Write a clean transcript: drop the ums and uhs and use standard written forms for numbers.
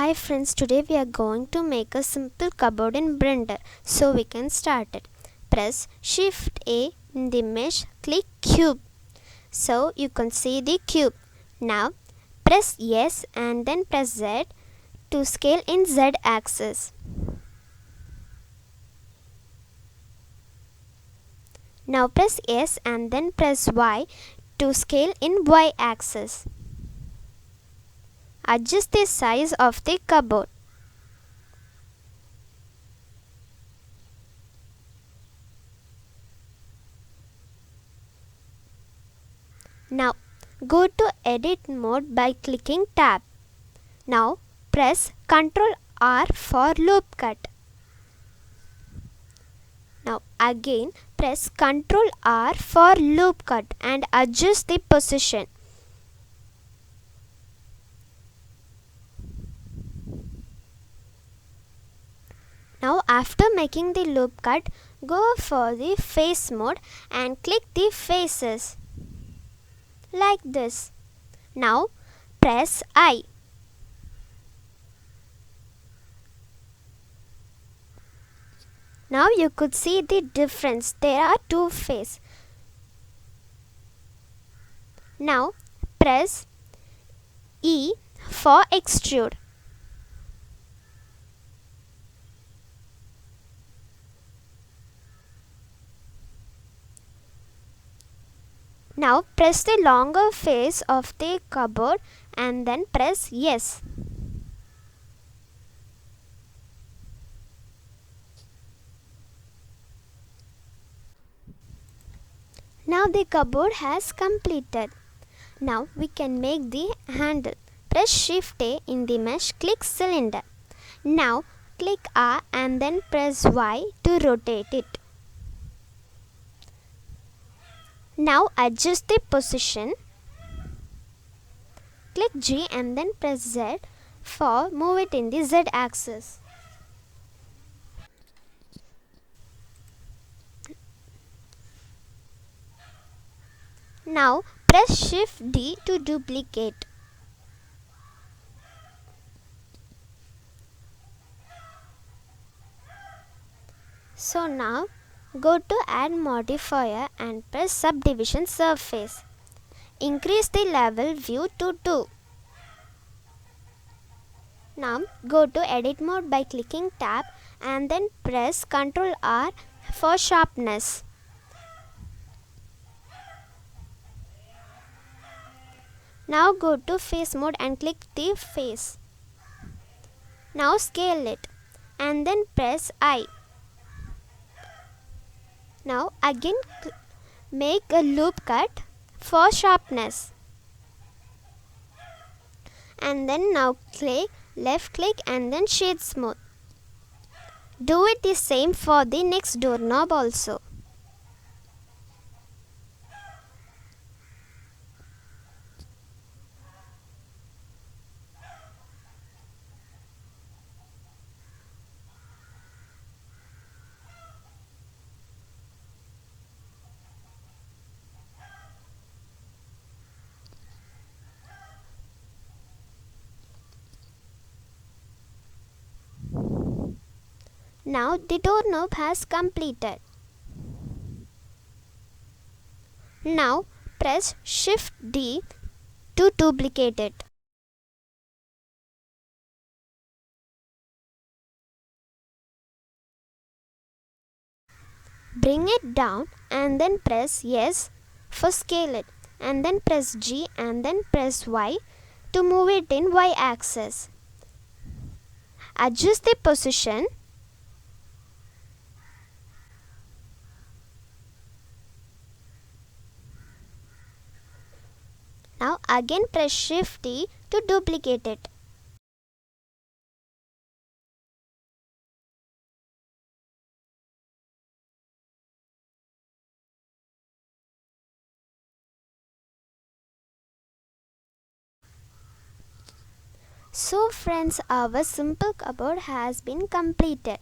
Hi friends, today we are going to make a simple cupboard in Blender. So we can start it. Press Shift A in the mesh, click cube. So you can see the cube. Now press yes and then press Z to scale in Z axis. Now press S and then press Y to scale in Y axis. Adjust the size of the cupboard. Now go to edit mode by clicking tab. Now press Ctrl R for loop cut. Now again press Ctrl R for loop cut and adjust the position. Now after making the loop cut, go for the face mode and click the faces like this. Now press I. Now you could see the difference. There are two faces. Now press E for extrude. Now press the longer face of the cupboard and then press yes. Now the cupboard has completed. Now we can make the handle. Press Shift A in the mesh, click cylinder. Now click R and then press Y to rotate it. Now adjust the position. Click G and then press Z for move it in the Z axis. Now press Shift D to duplicate. So now go to add modifier and press subdivision surface. Increase the level view to 2. Now go to edit mode by clicking tab and then press Ctrl R for sharpness. Now go to face mode and click the face. Now scale it and then press I. Now again make a loop cut for sharpness. And then now left click and then shade smooth. Do it the same for the next doorknob also. Now the doorknob has completed. Now press Shift D to duplicate it. Bring it down and then press yes for scale it and then press G and then press Y to move it in Y axis. Adjust the position. Now again press Shift D to duplicate it. So friends, our simple cupboard has been completed.